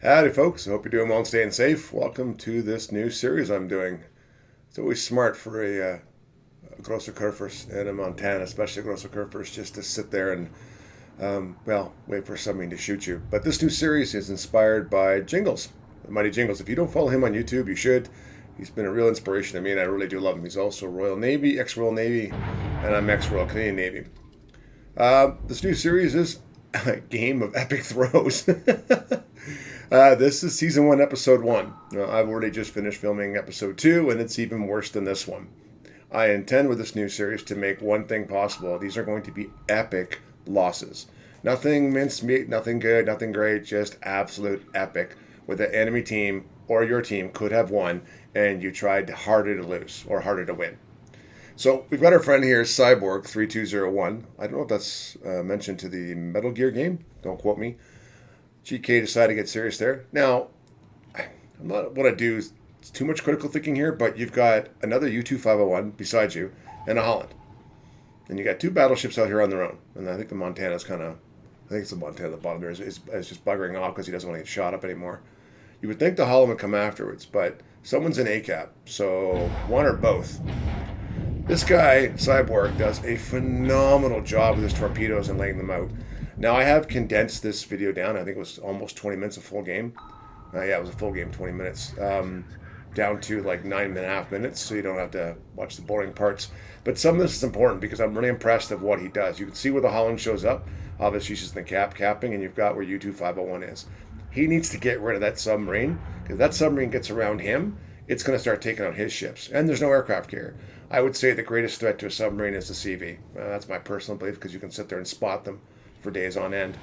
Howdy, folks. I hope you're doing well and staying safe. Welcome to this new series I'm doing. It's always smart for a grocer Kurfers in Montana, especially a grocer Kurfers, just to sit there and, wait for somebody to shoot you. But this new series is inspired by Jingles, the Mighty Jingles. If you don't follow him on YouTube, you should. He's been a real inspiration to me, and I really do love him. He's also Royal Navy, ex-Royal Navy, and I'm ex-Royal Canadian Navy. This new series is a game of epic throws. This is season 1, episode 1. I've already just finished filming episode 2, and it's even worse than this one. I intend with this new series to make one thing possible. These are going to be epic losses. Nothing mincemeat, nothing good, nothing great, just absolute epic. Where the enemy team or your team could have won, and you tried harder to lose or harder to win. So we've got our friend here, Cyborg3201. I don't know if that's mentioned to the Metal Gear game. Don't quote me. GK decided to get serious there. Now, I'm not want to do too much critical thinking here, but you've got another U2501 beside you and a Holland. And you got two battleships out here on their own. And I think the Montana's I think it's the Montana at the bottom there is just buggering off because he doesn't want to get shot up anymore. You would think the Holland would come afterwards, but someone's in ACAP, so one or both. This guy, Cyborg, does a phenomenal job with his torpedoes and laying them out. Now, I have condensed this video down. I think it was almost 20 minutes a full game. Yeah, it was a full game, 20 minutes. Down to like 9.5 minutes, so you don't have to watch the boring parts. But some of this is important because I'm really impressed of what he does. You can see where the Holland shows up. Obviously, she's in the capping, and you've got where U2501 is. He needs to get rid of that submarine, because that submarine gets around him, it's going to start taking out his ships. And there's no aircraft carrier. I would say the greatest threat to a submarine is the CV. That's my personal belief, because you can sit there and spot them for days on end.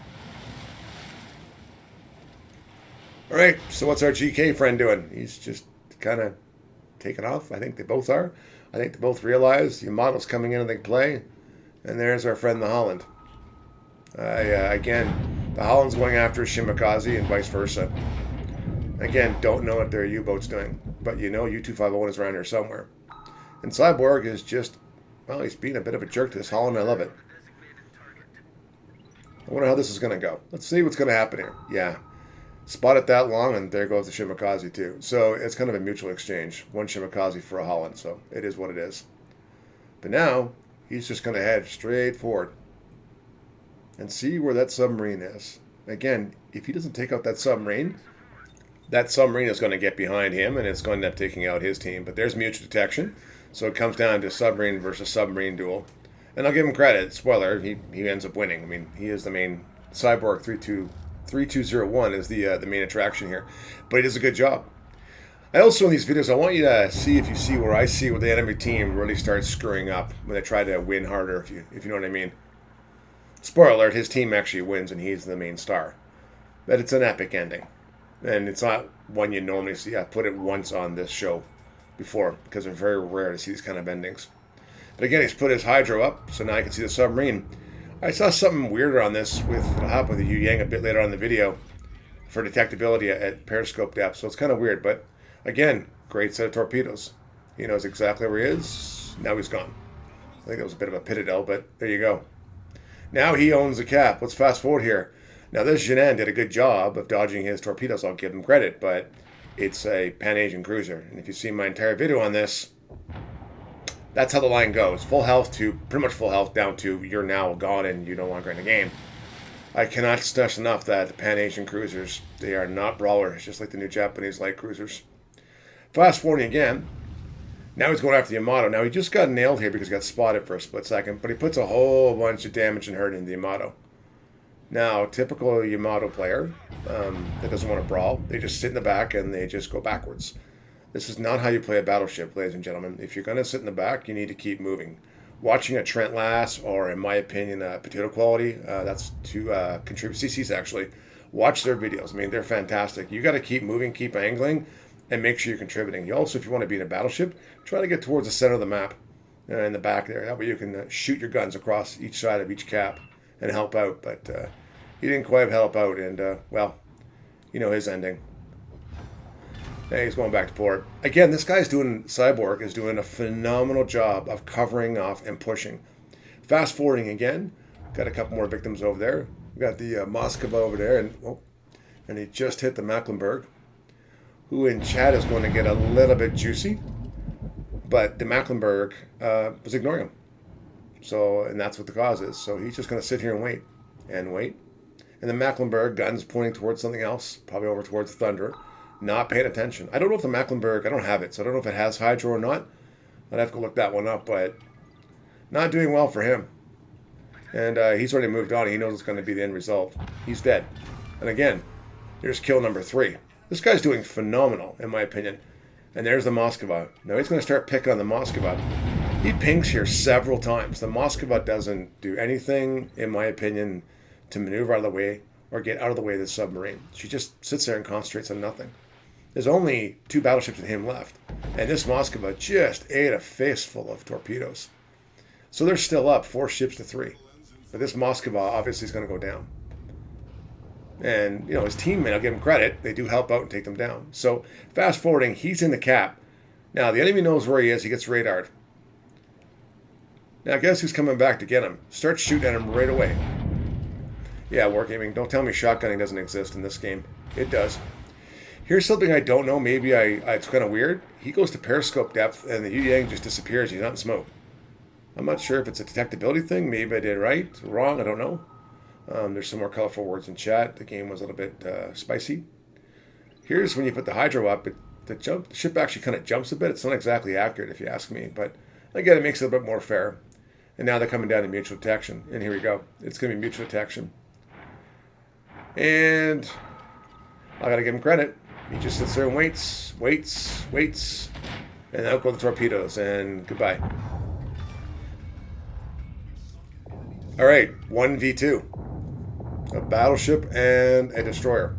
All right, so what's our GK friend doing? He's just kind of taking off. I think they both are. I think they both realize the model's coming in and they play. And there's our friend the Holland. Again, the Holland's going after Shimakaze and vice versa. Again, don't know what their U-boat's doing, but you know U2501 is around here somewhere. And Cyborg is just, well, he's being a bit of a jerk to this Holland. I love it. I wonder how this is going to go. Let's see what's going to happen here. Yeah. Spot it that long, and there goes the Shimakaze, too. So it's kind of a mutual exchange. One Shimakaze for a Holland, so it is what it is. But now, he's just going to head straight forward and see where that submarine is. Again, if he doesn't take out that submarine is going to get behind him, and it's going to end up taking out his team. But there's mutual detection, so it comes down to submarine versus submarine duel. And I'll give him credit. Spoiler, he ends up winning. I mean, he is the main. Cyborg 3201 is the main attraction here. But he does a good job. I also, in these videos, I want you to see if you see where I see where the enemy team really starts screwing up when they try to win harder, if you know what I mean. Spoiler alert, his team actually wins and he's the main star. But it's an epic ending. And it's not one you normally see. I've put it once on this show before because it's very rare to see these kind of endings. But again, he's put his hydro up, so now I can see the submarine. I saw something weirder on this it'll happen with the Yu Yang a bit later on in the video for detectability at periscope depth, so it's kind of weird. But again, great set of torpedoes. He knows exactly where he is. Now he's gone. I think that was a bit of a pitadel, but there you go. Now he owns the cap. Let's fast forward here. Now this Jinan did a good job of dodging his torpedoes. I'll give him credit, but it's a Pan-Asian cruiser. And if you see my entire video on this, that's how the line goes. Full health to pretty much full health down to you're now gone and you're no longer in the game. I cannot stress enough that the Pan-Asian cruisers, they are not brawlers, just like the new Japanese light cruisers. Fast forwarding again. Now he's going after the Yamato. Now he just got nailed here because he got spotted for a split second, but he puts a whole bunch of damage and hurt into the Yamato. Now, typical Yamato player that doesn't want to brawl, they just sit in the back and they just go backwards. This is not how you play a battleship, ladies and gentlemen. If you're going to sit in the back, you need to keep moving. Watching a Trent Lass, or in my opinion, Potato Quality, that's to contribute CCs actually. Watch their videos. I mean, they're fantastic. You got to keep moving, keep angling, and make sure you're contributing. You also, if you want to be in a battleship, try to get towards the center of the map in the back there. That way you can shoot your guns across each side of each cap and help out. But he didn't quite help out, and you know his ending. Hey, he's going back to port. Again, Cyborg is doing a phenomenal job of covering off and pushing. Fast forwarding again, got a couple more victims over there. We got the Moskva over there, and And he just hit the Mecklenburg, who in chat is going to get a little bit juicy. But the Mecklenburg was ignoring him. So, and that's what the cause is. So he's just going to sit here and wait. And wait. And the Mecklenburg gun's pointing towards something else, probably over towards the Thunder, not paying attention. I don't know if the Mecklenburg, I don't have it, so I don't know if it has hydro or not. I'd have to look that one up, but not doing well for him. And he's already moved on. He knows it's going to be the end result. He's dead. And again, here's kill number 3. This guy's doing phenomenal, in my opinion. And there's the Moskva. Now he's going to start picking on the Moskva. He pings here several times. The Moskva doesn't do anything, in my opinion, to maneuver out of the way or get out of the way of the submarine. She just sits there and concentrates on nothing. There's only 2 battleships and him left. And this Moskva just ate a face full of torpedoes. So they're still up 4 ships to 3. But this Moskva obviously is going to go down. And, you know, his teammate, I'll give him credit, they do help out and take them down. So, fast forwarding, he's in the cap. Now, the enemy knows where he is. He gets radared. Now, guess who's coming back to get him? Start shooting at him right away. Yeah, wargaming. Don't tell me shotgunning doesn't exist in this game. It does. Here's something I don't know. Maybe it's kind of weird. He goes to periscope depth, and the Yu Yang just disappears. He's not in smoke. I'm not sure if it's a detectability thing. Maybe I did right, wrong. I don't know. There's some more colorful words in chat. The game was a little bit spicy. Here's when you put the hydro up. The ship actually kind of jumps a bit. It's not exactly accurate if you ask me. But again, it makes it a bit more fair. And now they're coming down to mutual detection. And here we go. It's going to be mutual detection. And I got to give him credit. He just sits there and waits. And out go the torpedoes. And goodbye. All right, 1v2. A battleship and a destroyer.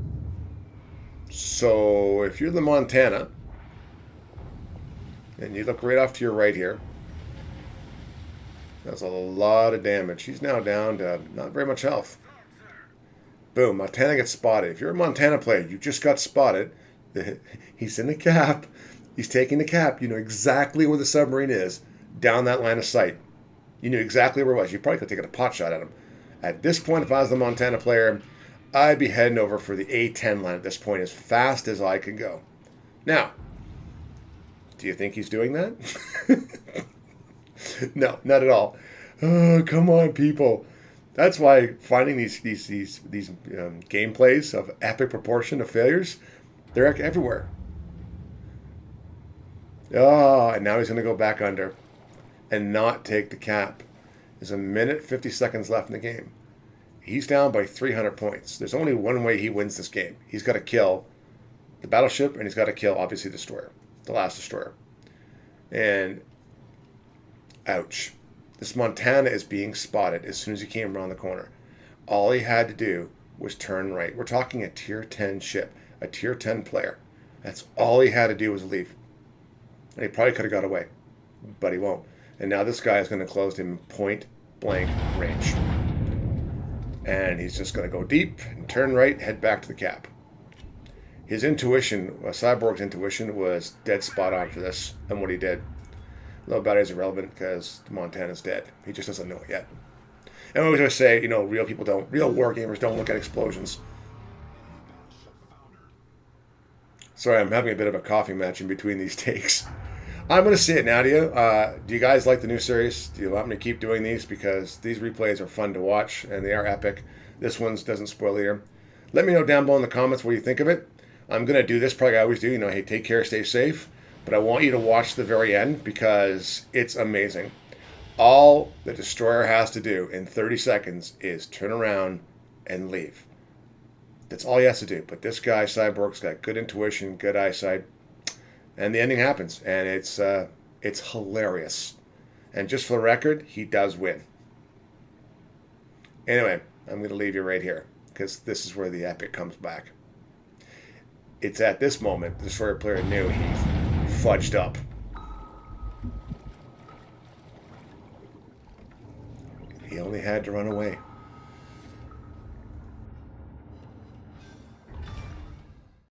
So if you're the Montana, and you look right off to your right here, that's a lot of damage. He's now down to not very much health. Boom, Montana gets spotted. If you're a Montana player, you just got spotted. He's in the cap. He's taking the cap. You know exactly where the submarine is down that line of sight. You knew exactly where it was. You probably could have taken a pot shot at him. At this point, if I was the Montana player, I'd be heading over for the A10 line at this point as fast as I could go. Now, do you think he's doing that? No, not at all. Oh, come on, people. That's why finding these gameplays of epic proportion of failures, they're everywhere. Oh, and now he's going to go back under and not take the cap. There's 1 minute, 50 seconds left in the game. He's down by 300 points. There's only one way he wins this game. He's got to kill the battleship, and he's got to kill, obviously, the destroyer, the last destroyer. And, ouch. This Montana is being spotted as soon as he came around the corner. All he had to do was turn right. We're talking a tier 10 ship, a tier 10 player. That's all he had to do was leave. And he probably could have got away, but he won't. And now this guy is going to close him point blank range. And he's just going to go deep and turn right, head back to the cap. His intuition, Cyborg's intuition, was dead spot on for this and what he did. A little battery is irrelevant because Montana's dead. He just doesn't know it yet. And we always say, real war gamers don't look at explosions. Sorry, I'm having a bit of a coughing match in between these takes. I'm going to say it now to you. Do you guys like the new series? Do you want me to keep doing these? Because these replays are fun to watch, and they are epic. This one doesn't spoil either. Let me know down below in the comments what you think of it. I'm going to do this, probably I always do. Hey, take care, stay safe. But I want you to watch the very end because it's amazing. All the destroyer has to do in 30 seconds is turn around and leave. That's all he has to do. But this guy, Cyborg's got good intuition, good eyesight. And the ending happens, and it's hilarious. And just for the record, he does win. Anyway, I'm going to leave you right here, because this is where the epic comes back. It's at this moment the destroyer player knew he fudged up. He only had to run away.